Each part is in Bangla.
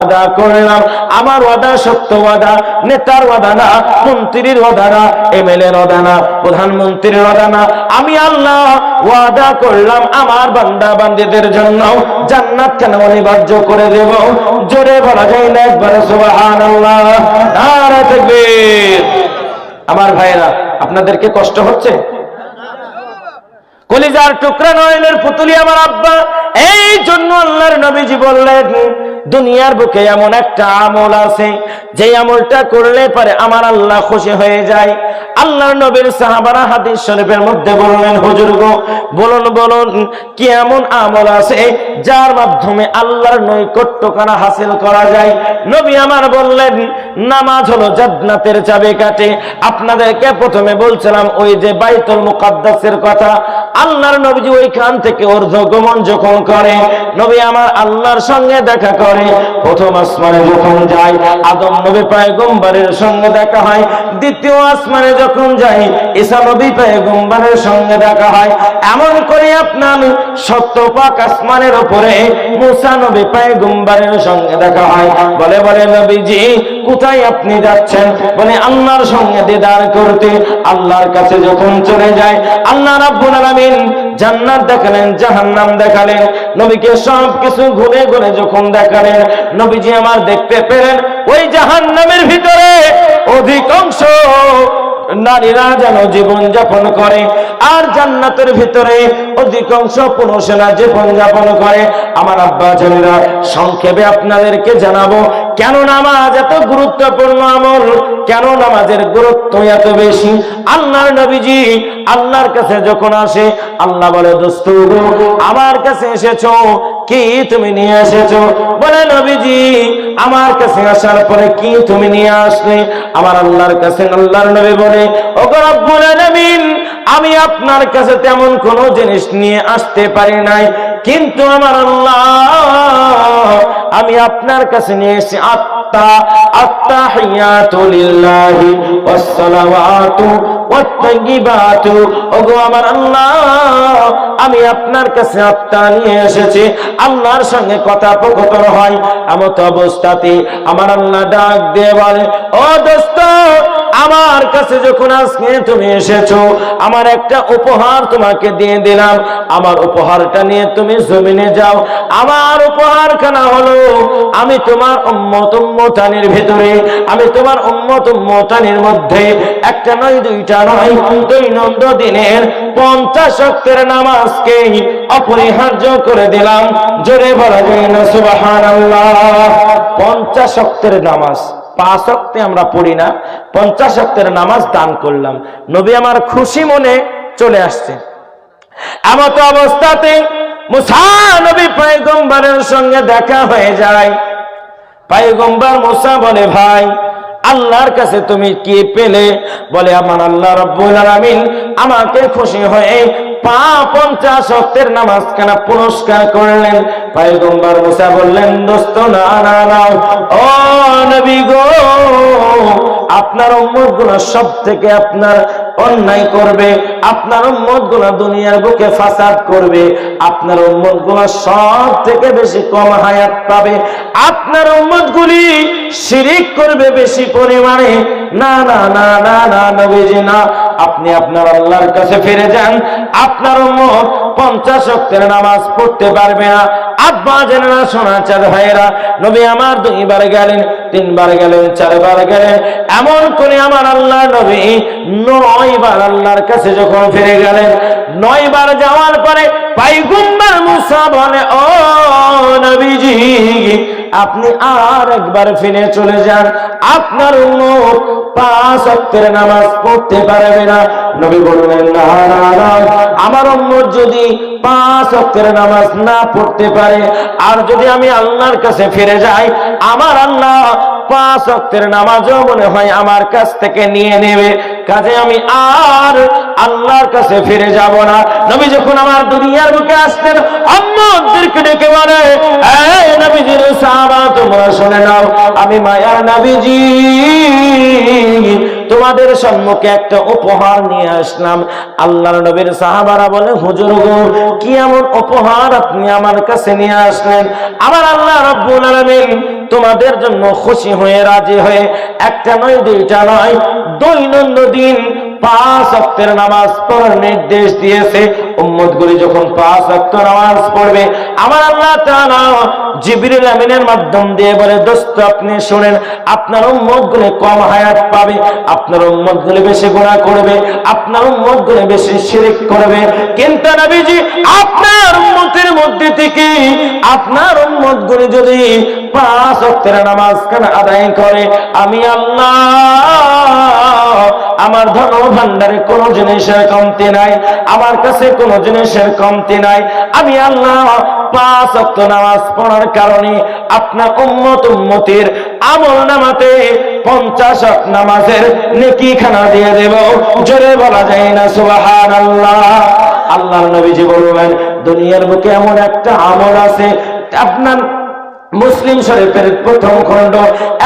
ওয়াদা করলাম, আমার ওয়াদা সত্য ওয়াদা, নেতার ওয়াদা না, মন্ত্রীর ওয়াদা না, এমএলএর ওয়াদা না, প্রধানমন্ত্রীর ওয়াদা না, আমি আল্লাহ ওয়াদা করলাম আমার বান্দা বান্দীদের জন্য জান্নাত কেন অনিবার্য করে দেব। জোরে বলা যায় না একবার সুবহানাল্লাহ, নারে তাকবীর। আমার ভাইরা, আপনাদেরকে কষ্ট হচ্ছে? কলিজার টুকরা নয়নের পুতুলি আমার আব্বা। এই জন্য আল্লাহর নবীজি বললেন, দুনিয়ার বুকে এমন একটা আমল আছে যে আমলটা করলে পারে আমার আল্লাহ খুশি হয়ে যায়। আল্লাহর নবীর সাহাবারা হাদিস শরীফের মধ্যে বললেন, হুজুর গো বলুন বলুন কি এমন আমল আছে যার মাধ্যমে আল্লাহর নৈকট্যখানা হাসিল করা যায়? নবী আমার বললেন, নামাজ হলো জান্নাতের চাবিকাঠি। আপনাদেরকে প্রথমে বলছিলাম ওই যে বাইতুল মুকাদ্দাসের কথা। আল্লাহর নবীজি ওইখান থেকে ঊর্ধ্বগমন যখন করে, নবী আমার আল্লাহর সঙ্গে দেখা করে। প্রথম আসমানে যখন যায় আদম নবী পয়গম্বরের সঙ্গে দেখা হয়। দ্বিতীয় আসমানে যখন যায় ঈসা নবী পয়গম্বরের সঙ্গে দেখা হয়। এমন করে আপনার সপ্তপাক আসমানের উপরে মুসা নবী পয়গম্বরের সঙ্গে দেখা হয়। বলে বলে নবীজি কোথায় আপনি যাচ্ছেন? বলে আল্লাহর সঙ্গে দিদার করতে। আল্লাহর কাছে যখন চলে যায়, আল্লাহ রাব্বুল আলামিন জান্নাত দেখালেন, জাহান্নাম দেখালেন। নবীকে সব কিছু ঘুরে ঘুরে যখন দেখালেন, নবীজি আমার দেখতে পেলেন ওই জাহান্নামের ভিতরে অধিকাংশ নারীরা যেন জীবন যাপন করে, আর জান্নাতের ভিতরে অধিকাংশ পুরুষেরা জীবন যাপন করে। আমার আব্বা জানেরা, সংক্ষেপে আপনাদেরকে জানাবো কেন নামাজ এত গুরুত্বপূর্ণ আমল, কেন নামাজের গুরুত্ব এত বেশি। আল্লাহর নবীজি আল্লাহর কাছে যখন আসে, আল্লাহ বলে, দোস্ত আমার কাছে এসেছো, কি তুমি নিয়ে এসেছো? বলে নবীজি আমার কাছে আসার পরে কি তুমি নিয়ে আসলে? আমার আল্লাহর কাছে আল্লাহর নবী বলে, ওগো রব্বুল আলামিন, আমি আপনার কাছে তেমন কোনো জিনিস নিয়ে আসতে পারি নাই, কিন্তু আমার আল্লাহ আমি আপনার কাছে নিয়ে এসেছি আত্তাহিয়াতু লিল্লাহি ওয়াস সালাওয়াতু ওয়াত তাইয়্যিবাতু। ওগো আমার আল্লাহ, আমি আপনার কাছে আত্মা নিয়ে এসেছি। আল্লাহর সঙ্গে কথোপকথন হয়, এমত অবস্থাতে আমার আল্লাহ ডাক দিয়ে বলে, ও দোস্ত, আমার কাছে যখন আজকে তুমি এসেছো, আমার একটা উপহার তোমাকে দিয়ে দিলাম। আমার উপহারটা নিয়ে তুমি জমিনে যাও। আমার উপহারখানা হলো, আমি তোমার উম্মত উম্মতানির ভিতরে, আমি তোমার উম্মত উম্মতানির মধ্যে একটা নয়, দুইটা নয়, দৈনন্দিনের 50 ওয়াক্তের নামাজকে অপরিহার্য করে দিলাম। জোরে বলা যায় না সুবহানাল্লাহ। 50 ওয়াক্তের নামাজ, 5 ওয়াক্তে আমরা পড়ি না, 50 ওয়াক্তের নামাজ দান করলাম। নবী আমার খুশি মনে চলে আসছে। এমত অবস্থাতে মুসা নবী পয়গম্বরের সঙ্গে দেখা হয়ে যায়। পয়গম্বর মুসা বলে, ভাই আল্লাহর কাছে তুমি কি পেলে? বলে, আমার আল্লাহ রাব্বুল আলামিন আমাকে খুশি হয়ে 50 ওয়াক্তের নামাজ কেন পুরস্কার করলেন। পয়গম্বর মুসা বললেন, দোস্ত না না না, ও নবী গো, আপনার উম্মত গুলো সব থেকে আপনার অন্যায় করবে, আপনার উম্মত গুলো দুনিয়ার বুকে ফাসাদ করবে, আপনার উম্মত গুলো সব থেকে বেশি কম হায়াত পাবে, আপনার উম্মত গুলি শিরিক করবে বেশি পরিমাণে। না না না না না নবীজি না, আপনি আপনার আল্লাহর কাছে ফিরে যান। আপনার উম্মত 50 ওয়াক্তের নামাজ পড়তে পারবে না। আব্বা জেনেরা, সোনাচাঁদ ভাইয়েরা, নবী আমার 2 বার গেলেন, 3 বার গেলেন, 4 বার গেলেন, এমন করে আমার আল্লাহ নবী 9 বার আল্লাহর কাছে যখন ফিরে গেলেন, 9 বার যাওয়ার পরে পয়গম্বর মুসা বলে, ও নবীজি, আপনি আর একবার ফিরে চলে যান। আপনার উম্মত 5 ওয়াক্তের নামাজ পড়তে পারবে না। নবী বললেন, না না না, আমার উম্মত যদি 5 ওয়াক্তের নামাজ না পড়তে পারে, আর যদি আমি আল্লাহর কাছে ফিরে যাই, আমার আল্লাহ 5 ওয়াক্তের নামাজও মনে হয় আমার কাছ থেকে নিয়ে নেবে। কাজে আমি আর আল্লাহর কাছে ফিরে যাব না। নবী যখন আমার দুনিয়ার বুকে আসতেন, উম্মতদেরকে ডেকে বলে, এই নবীজির সাহাবা তোমরা শুনে নাও, আমি মায়ার নবীজি তোমাদের সম্মুখে একটা উপহার নিয়ে আসলাম। আল্লাহর নবীর সাহাবারা বলে, হুজুর গো, কি এমন উপহার আপনি আমার কাছে নিয়ে আসলেন? আমার আল্লাহ রাব্বুল আলামিন তোমাদের জন্য খুশি হয়ে রাজি হয়ে একটা নয় দুইটা নয় দৈনন্দিন 5 ওয়াক্তের নামাজ পড়ার নির্দেশ দিয়েছে। উম্মতগুলি যখন 5 ওয়াক্ত নামাজ পড়বে, আমার আল্লাহ তাআলা জিবরিল আমিনের মাধ্যম দিয়ে বলে, দোস্ত আপনি শুনেন, আপনার উম্মতগুলি কম হায়াত পাবে, আপনার উম্মতগুলি বেশি গুনাহ করবে, আপনার উম্মতগুলি বেশি শিরক করবে, কিন্তু নবীজি আপনার উম্মতের মধ্যে থেকে আপনার উম্মতগুলি যদি 5 ওয়াক্তের নামাজ আদায় করে, আমি আল্লাহ আমার ধন ভান্ডারে কোনো জিনিসের কমতি নাই, আমার কাছে কোনো জিনিসের কমতি নাই। আমি আল্লাহ 5 ওয়াক্ত নামাজ পড়ার কারণে আপনার উম্মতের আমল নামাতে 50 ওয়াক্ত নামাজের নেকি খানা দিয়ে দেব। জোরে বলা যায় না সুবহানাল্লাহ? আল্লাহর নবীজি বললেন, দুনিয়ার বুকে এমন একটা আমল আছে, আপনার মুসলিম শরীফের প্রথম খণ্ড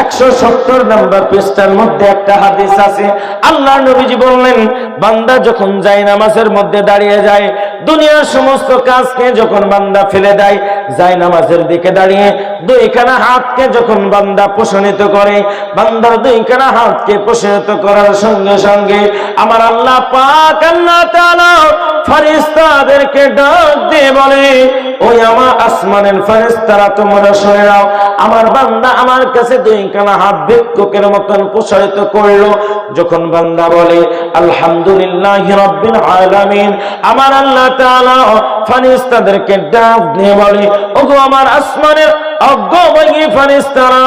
170 নম্বর পৃষ্ঠার মধ্যে একটা হাদিস আছে। আল্লাহর নবীজি বললেন, বান্দা যখন যায় নামাজের মধ্যে দাঁড়িয়ে যায়, দুনিয়ার সমস্ত কাজকে যখন বান্দা ফেলে দেয়, যায় নামাজের দিকে দাঁড়িয়ে দুইখানা হাতকে যখন বান্দা প্রসারিত করে, বান্দার দুইখানা হাতকে প্রসারিত করার সঙ্গে সঙ্গে আমার আল্লাহ পাক আল্লাহ তাআলা ফেরেশতাদেরকে ডাক দিয়ে বলে, ওই আমার আসমানের ফেরেশতারা, তোমরা শুনে নাও, আমার বান্দা আমার কাছে দুইখানা হাত ভিক্ষুকের মতন প্রসারিত করলো। যখন বান্দা বলে আলহামদুলিল্লাহি রাব্বিল আলামিন, আমার আল্লাহ তাআলা ফেরেশতাদেরকে ডাক দিয়ে বলে, ওগো আমার আসমানের অজ্ঞভাগী ফেরেশতারা,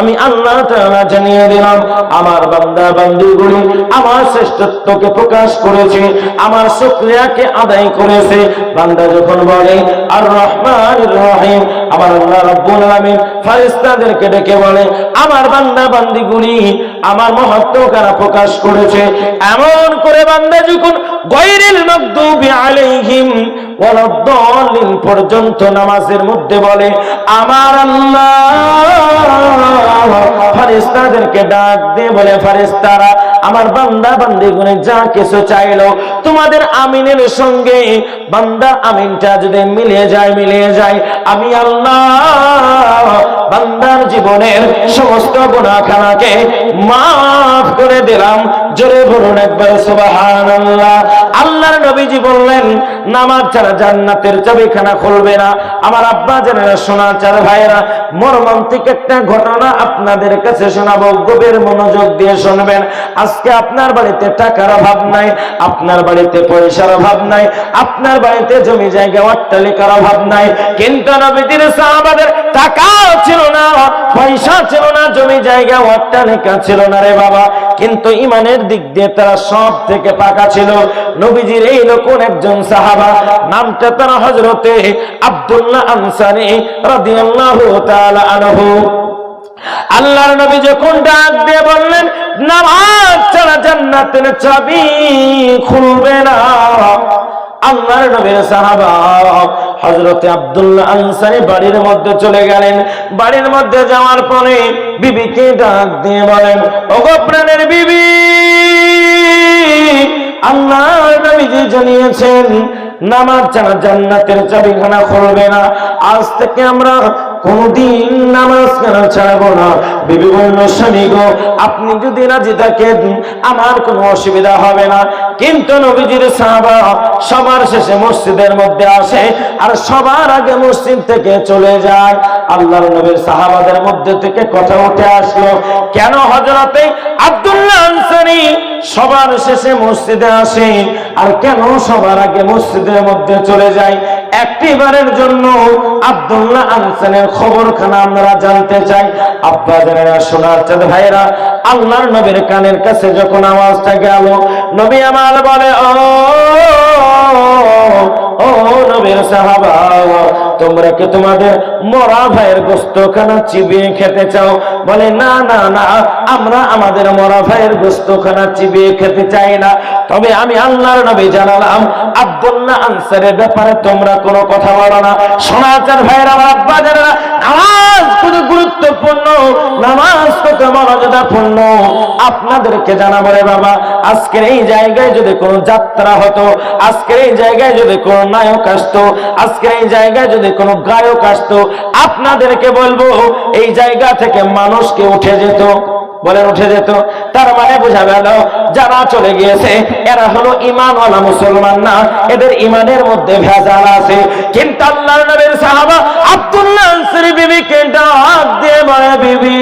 আমি আল্লাহ তাআলা জানিয়ে দিলাম, আমার বান্দা বান্দীগুলি আমার শ্রেষ্ঠত্বকে প্রকাশ করেছে, আমার শুকরিয়াকে আদায় করেছে। বান্দা যখন বলে আর রহমানির রহিম, আমার আল্লাহ রাব্বুল আলামিন ফেরেশতাদেরকে ডেকে বলে, আমার বান্দা বান্দীগুলি আমার মহত্বকে প্রকাশ করেছে। এমন করে বান্দা যখন গায়রিল মাগদুবি আলাইহিম ওয়ালাদ-দাল্লিন পর্যন্ত নামাজের মধ্যে বলে, আমার আল্লাহ ফেরেশতাদেরকে ডাক দিয়ে বলে, ফেরেশতারা আমার বান্দা বান্দীগুলো যা কিছু চাইলো, তোমাদের আমিনের সঙ্গে বান্দার আমিনটা যদি মিলে যায়, আমি আল্লাহ বান্দার জীবনের সমস্ত গুনাহখানাকে মাফ করে দিলাম। জোরে বলুন একবার সুবহানাল্লাহ। আল্লাহর নবীজি বললেন, নামাজ ছাড়া জান্নাতের চাবিখানা খুলবে না। আমার আব্বা জানেরা, সোনার চার ভাইরা, মর্মান্তিক একটা ঘটনা আপনাদের কাছে শোনাবো, গভীর মনোযোগ দিয়ে শুনবেন। আজকে আপনার বাড়িতে টাকার অভাব নাই, আপনার বাড়িতে পয়সার অভাব নাই, আপনার বাড়িতে জমি জায়গা অট্টালিকার অভাব নাই, কিন্তু নবীদের সাহাবাদের টাকা ছিল না, পয়সা ছিল না, জমি জায়গা অট্টালিকা ছিল না রে বাবা, কিন্তু ইমানের দিক দিয়ে তারা সব থেকে পাকা ছিল। নবীজির এই লোকন একজন সাহাবা, নামটা তার হযরতে আব্দুল্লাহ আনসারী রাদিয়াল্লাহু তাআলা আনহু। আল্লাহর নবী যখন ডাক দিয়ে বললেন, নামাজ ছাড়া জান্নাতের চাবি খুলবে না, আল্লাহর নবীর সাহাবা হযরতে আব্দুল্লাহ আনসারী বাড়ির মধ্যে চলে গেলেন। বাড়ির মধ্যে যাওয়ার পরে বিবিকে ডাক দিয়ে বলেন, ওগো প্রাণের বিবি, আল্লাহর নবীজি জানিয়েছেন নামাজ ছাড়া জান্নাতের চাবিখানা খুলবে না, আজ থেকে আমরা কোনদিন নামাজ কেন ছাড়বো না। বিবি বলল, স্বামী গো, আপনি যদি রাজি থাকেন আমার কোনো অসুবিধা হবে না, কিন্তু নবীজির সাহাবা সবার শেষে মসজিদের মধ্যে আসে আর সবার আগে মসজিদ থেকে চলে যায়। আল্লাহর নবীর সাহাবাদের মধ্যে থেকে কথা উঠে আসলো, কেন হযরতে আব্দুল্লাহ আনসারী সবার শেষে মসজিদে আসে আর কেন সবার আগে মসজিদের মধ্যে চলে যায়? একটিবারের জন্য আব্দুল্লাহ আনসারীর খবরখানা আমরা জানতে চাই। আব্বা জানেরা, সোনার চাঁদ ভাইরা, আল্লাহর নবীর কানের কাছে যখন আওয়াজটা গেল, নবী আমার বলে, ও নবীর সাহাবা, তোমরা কি তোমাদের মরা ভাইয়ের গোশতখানা চিবিয়ে খেতে চাও? বলে, না না না, আমরা আমাদের মরা ভাইয়ের গোশতখানা চিবিয়ে খেতে চাই না, তবে আমি আল্লাহর নবী জানালাম আব্দুল্লাহ আনসারীর ব্যাপারে তোমরা কোনো কথা বলো না। সোনাচার ভাইয়েরা, আব্বা জানেরা, নামাজ কত গুরুত্বপূর্ণ, নামাজ কত মর্যাদাপূর্ণ আপনাদেরকে জানাবো রে বাবা, আজকের এই জায়গায় যদি কোনো যাত্রা হতো, আজকের এই জায়গায় যদি কোনো নায়ক আসতো, আজকের এই জায়গায় যদি কোনো গায়ক আসতো, আপনাদেরকে বলবো এই জায়গা থেকে মানুষকে উঠে যেত, বলেন উঠে যেত। তার মানে বোঝা গেল যারা চলে গিয়েছে এরা হলো ঈমানওয়ালা মুসলমান না, এদের ঈমানের মধ্যে ভেজাল আছে। কিন্তু আল্লাহর নবীর সাহাবা আব্দুল্লাহ আনসারী বিবিকে ডাক দিয়ে বলে, বিবি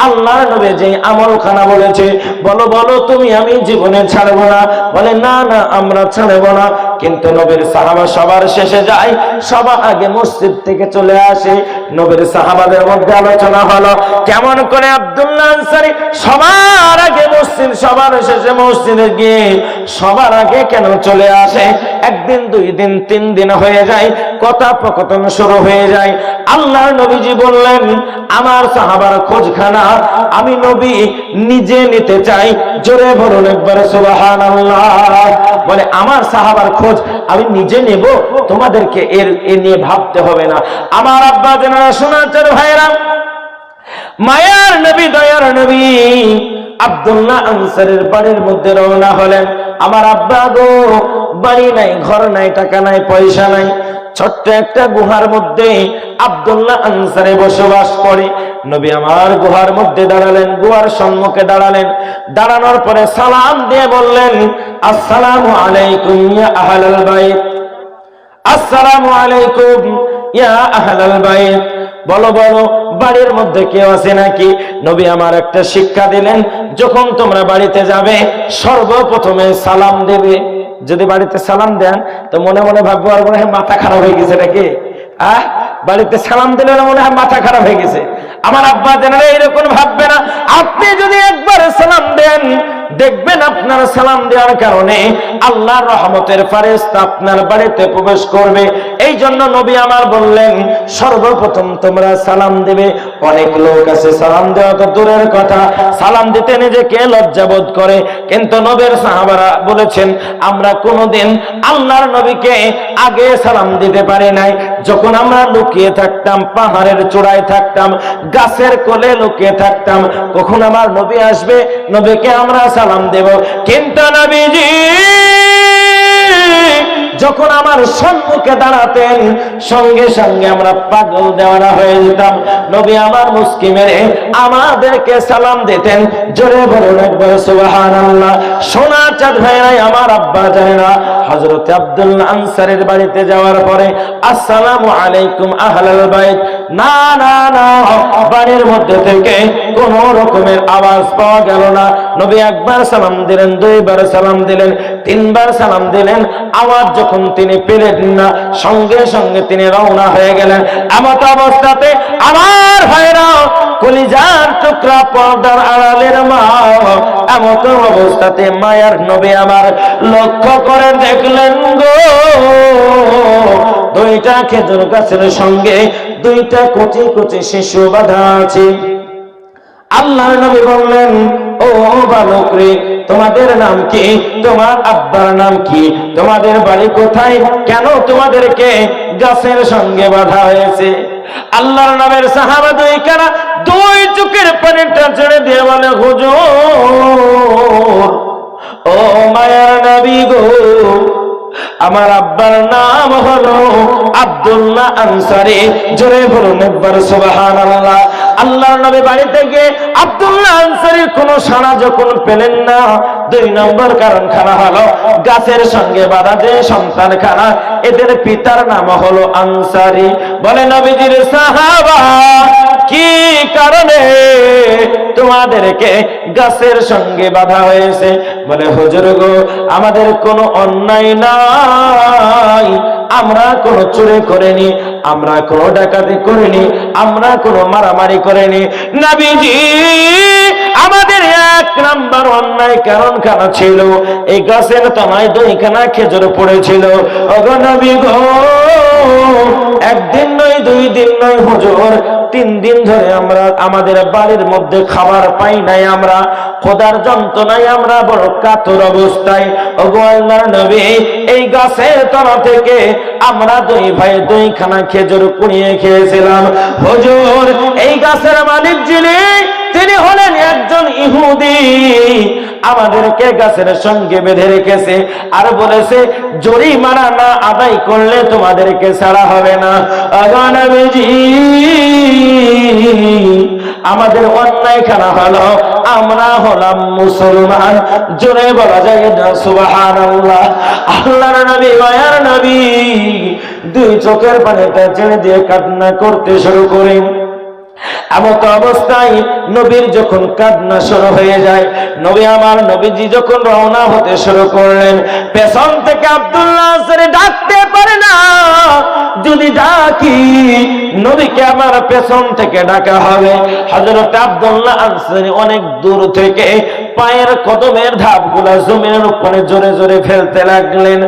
আল্লাহর নবী যে আমলখানা বলেছে বলো বলো তুমি, আমি জীবনে ছাড়বো না। বলে না না আমরা ছাড়বো না। কিন্তু নবীর সাহাবা সবার শেষে যায়, সবার আগে মসজিদ থেকে চলে আসে। নবীর সাহাবাদের মধ্যে আলোচনা হলো কেমন করে আব্দুল্লাহ আনসারী সবার আগে মসজিদ, সবার শেষে মসজিদে গিয়ে সবার আগে কেন চলে আসে। একদিন দুই দিন তিন দিন হয়ে যায়, কথোপকথন শুরু হয়ে যায়। আল্লাহর নবীজি বললেন আমার সাহাবার খোঁজখানা আমি নবী নিজে নিতে চাই। জোরে বলুন একবার সুবহানাল্লাহ। বলে আমার সাহাবার খোঁজ আমি নিজে নেব, তোমাদেরকে এ নিয়ে ভাবতে হবে না। আমার আব্বা জানেরা শোনাচ্ছেন ভাইরা, মায়ার নবী দয়ার নবী আব্দুল্লাহ আনসারীর বাড়ির মধ্যে রওনা হলেন। আমার আব্বা গো বাড়ি নাই, ঘর নাই, টাকা নাই, পয়সা নাই, ছোট্ট একটা গুহার মধ্যে আব্দুল্লাহ আনসারী বসবাস করে। নবী আমার গুহার মধ্যে দাঁড়ালেন, গুহার সম্মুখে দাঁড়ালেন। দাঁড়ানোর পরে সালাম দিয়ে বললেন আসসালামু আলাইকুম ইয়া আহলাল বাইত, আসসালামু আলাইকুম ইয়া আহলাল বাইত। বলো বলো বাড়ির মধ্যে কেউ আছে নাকি? নবী আমার একটা শিক্ষা দিলেন, যখন তোমরা বাড়িতে যাবে সর্বপ্রথমে সালাম দেবে। যদি বাড়িতে সালাম দেন তো মনে মনে ভাববো আর মনে হয় মাথা খারাপ হয়ে গেছে নাকি, বাড়িতে সালাম দিলে মনে হয় মাথা খারাপ হয়ে গেছে। আমার আব্বা জানেন এইরকম ভাববে না। আপনি যদি একবার সালাম দেন দেখবেন আপনার সালাম দেওয়ার কারণে আল্লাহর রহমতের ফেরেশতা আপনার বাড়িতে প্রবেশ করবে। এই জন্য নবী আমার বললেন সর্বপ্রথম তোমরা সালাম দেবে। অনেক লোক আছে সালাম দেওয়া তো দূরের কথা, সালাম দিতে নিজেকে লজ্জাবোধ করে। কিন্তু নবীর সাহাবারা বলেছেন আমরা কোনোদিন আল্লাহর নবীকে আগে সালাম দিতে পারি নাই। যখন আমরা লুকিয়ে থাকতাম, পাহাড়ের চূড়ায় থাকতাম, গাছের কোলে লুকিয়ে থাকতাম, কখন আমার নবী আসবে, নবীকে আমরা সালাম দেব। কিন্তু নবীজি যখন আমার সম্মুখে দাঁড়াতেন সঙ্গে সঙ্গে আমরা পাগল দেওয়ানা হয়ে যেতাম। নবী আমার মুস্কি মেরে আমাদেরকে সালাম দিতেন। জোরে বলুন একবার সুবহানাল্লাহ। সোনা চাঁদ ভাইরাই আমার আব্বা জানেনা হযরত আব্দুল্লাহ আনসারীর বাড়িতে যাওয়ার পরে আসসালামু আলাইকুম আহলাল বাইত, না না না, বাড়ির মধ্যে থেকে কোন রকমের আওয়াজ পাওয়া গেল না। নবী একবার সালাম দিলেন, দুইবার সালাম দিলেন, তিনবার সালাম দিলেন। আওয়াজ যখন তিনি পেলেন না সঙ্গে সঙ্গে তিনি রওনা হয়ে গেলেন। এমত অবস্থাতে আমার ভাইরা কলিজার টুকরা পর্দার আড়ালের মা, এমত অবস্থাতে মায়ার নবী আমার লক্ষ্য করে দেখলেন গো দুইটা খেজুর গাছের সঙ্গে দুইটা কচি কচি শিশু বাঁধা আছে। আল্লাহর নবী বললেন ও বালক রে, তোমাদের নাম কি? তোমার আব্বার নাম কি? তোমাদের বাড়ি কোথায়? কেন তোমাদেরকে গাছের সঙ্গে বাঁধা হয়েছে? আল্লাহর নবীর সাহাবা দুইখানা দুই চোখের পানিটা ছেড়ে দিয়ে বলে হুজুর ও মায়ার নবী গো, আমার আব্বার নাম হলো আব্দুল্লাহ আনসারী। জোরে বলুন একবার সুবহানাল্লাহ। আল্লাহর নবী বাড়িতে গিয়ে আব্দুল্লাহ আনসারীর কোনো সাড়া যখন পেলেন না, দুই নম্বর কারণ খানা হলো গাছের সঙ্গে বাঁধা যে সন্তান খানা, এদের পিতার নাম হলো আনসারী। বলে নবীজির সাহাবা কি কারণে তোমাদেরকে গাছের সঙ্গে বাঁধা হয়েছে? বলে হুজুর গো আমাদের কোনো অন্যায় নাই, আমরা কোনো চুরি করিনি, আমরা কোনো ডাকাতি করিনি, আমরা কোনো মারামারি করিনি। নবীজি আমাদের এক নাম্বার অন্যায় কারণ খানা ছিল এই গাছের তলায় দুইখানা খেজুর পড়েছিল। ওগো নবী গো একদিন নয় দুই দিন নয় হুজুর, 3 দিন ধরে আমরা আমাদের বাড়ির মধ্যে খাবার পাই নাই, আমরা খোদার যন্ত্রণায় আমরা বড় কাতর অবস্থায়। ওগো আল্লাহর নবী এই গাছের তলা থেকে আমরা দুই ভাই দুইখানা খেজুর কুড়িয়ে খেয়েছিলাম। হুজুর এই গাছের মালিক যে ইহুদি আমাদেরকে গাছের সঙ্গে বেঁধে রেখেছে আর বলেছে জরিমানা না আদায় করলে তোমাদেরকে ছাড়া হবে না। নবীজি আমাদের অন্যায় খানা হলো আমরা হলাম মুসলমান, জোরে বলা যায় না সুবহানাল্লাহ। আল্লাহর নবী মায়ার নবী দুই চোখের পানিটা ছেড়ে দিয়ে কান্না করতে শুরু করেন। এমত অবস্থায় নবীর যখন কান্না শুরু হয়ে যায়, নবী আমার নবীজি যখন রওনা হতে শুরু করলেন, পেছন থেকে আব্দুল্লাহ আনসারী ডাকতে পারে না। যদি ডাকি নবীকে আমার পেছন থেকে ডাকা হবে। হযরত আব্দুল্লাহ আনসারী অনেক দূর থেকে পায়ের কদমের ধাপগুলা জমিনের উপরে জোরে জোরে ফেলতে লাগলেন।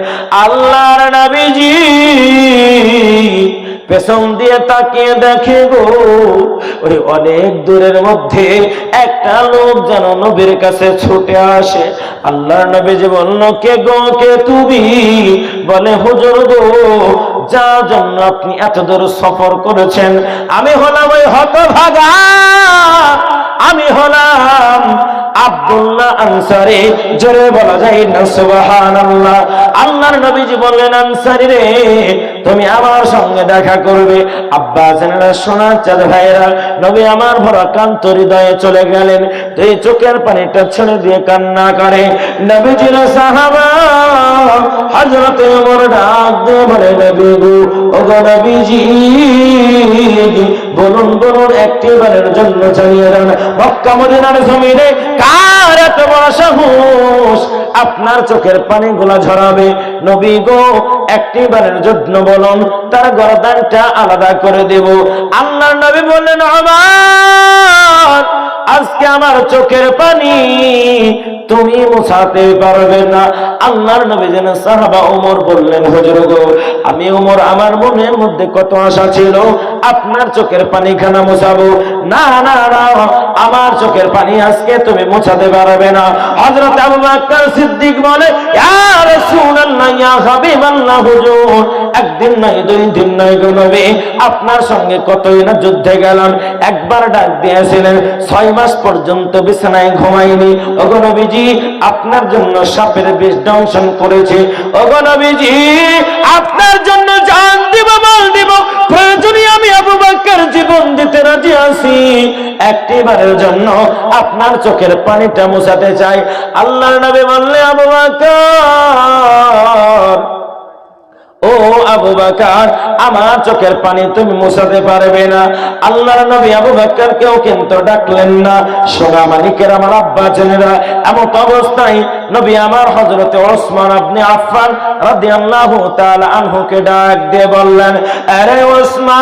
আল্লাহর নবীজি পেছন দিয়ে তাকিয়ে দেখে গো, ওই অনেক দূরের মধ্যে একটা লোক যেন নবীর কাছে ছুটে আসে। আল্লাহর নবীজি বলল, কে গো, কে তুমি? বলে, হুজুর গো, যার জন্য আপনি এত দূর সফর করেছেন আমি হলাম ওই হতভাগা, আমি হলাম আব্দুল্লাহ আনসারী। জোরে বলা যায় না সুবহানাল্লাহ। আল্লাহর নবীজি বললেন, আনসারী রে, তুমি আমার সঙ্গে দেখা করবে। আব্বা জানেরা, সোনার চাঁদ ভাইরা, নবী আমার ভরা কান্ত হৃদয়ে চলে গেলেন। এই চোখের পানিটা ছেড়ে দিয়ে কান্না করে। নবীজির সাহাবা হযরত ওমর ডাক দিয়ে বলে, নবী গো, ওগো নবীজি, বলুন বলুন, একটিবারের জন্য জানিয়ে দেন মক্কা মদিনার জমিনে কার এত বড় সাহস আপনার চোখের পানিগুলো ঝরাবে? নবী গো, একটিবারের জন্য বলুন, তার গর্দানটা আলাদা করে দেব। আল্লাহর নবী বললেন, আমার আজকে আমার চোখের পানি তুমি মুছাতে পারবে না। আল্লাহর নবী যেন সাহাবা ওমর বললেন, হুজুর গো, আমি ওমর আমার মনের মধ্যে কত আশা ছিল আপনার চোখের পানি খানা মুছাবো। না না না, আমার চোখের পানি আজকে তুমি মুছাতে পারবে না। হযরত আবু বকর সিদ্দিক বলে, ইয়া রাসূলুল্লাহ, ইয়া হাবিবাল্লাহ, হুজুর, একদিন নাই, দুই দিন নাই গো নবী, আপনার সঙ্গে কতই না যুদ্ধে গেলাম। একবার ডাক দিয়েছিলেন, 6 মাস পর্যন্ত বিছানায় ঘুমাইনি। ওগো নবীজি, আপনার জন্য সাপের বিষ দংশন করেছে। ওগো নবীজি, আপনার জন্য জান দিব, মাল দিব, প্রয়োজনে আমি আবু বকর জীবন দিতে রাজি আছি। একটিবারের জন্য আপনার চোখের পানিটা মুছাতে চাই। আল্লাহর নবী বললেন, আবু বকর, ও আবু বকর, আমার চোখের পানি তুমি মুছাতে পারবে না। আল্লাহর নবী আবু বকরকেও কিন্তু ডাকলেন না। সোনা মানিকের আমার আব্বা জেনেরা, এমন অবস্থায় নবী আমার হযরতে ওসমান ইবনে আফফান রাদিয়াল্লাহু তাআলা আনহুকে ডাক দিয়ে বললেন, আরে ওসমান,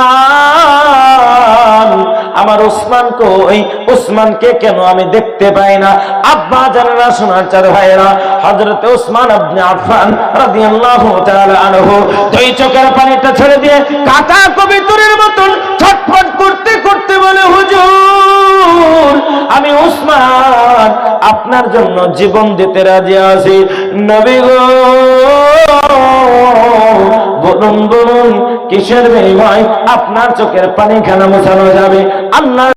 আমার ওসমান কই? ওসমানকে কেন আমি দেখতে পাই না? আব্বা জানেরা, সোনার চাঁদ ভাইরা, হযরতে ওসমান ইবনে আফফান রাদিয়াল্লাহু তাআলা আনহু দুই চোখের পানিটা ছেড়ে দিয়ে কাটা কবিতরের মতন ছটফট করতে করতে বলে, হুজুর, আমি ওসমান আপনার জন্য জীবন দিতে রাজি আছি। নবী গো, বলুন বলুন, কিসের বিনিময় আপনার চোখের পানি খানা মোছানো যাবে? আল্লাহ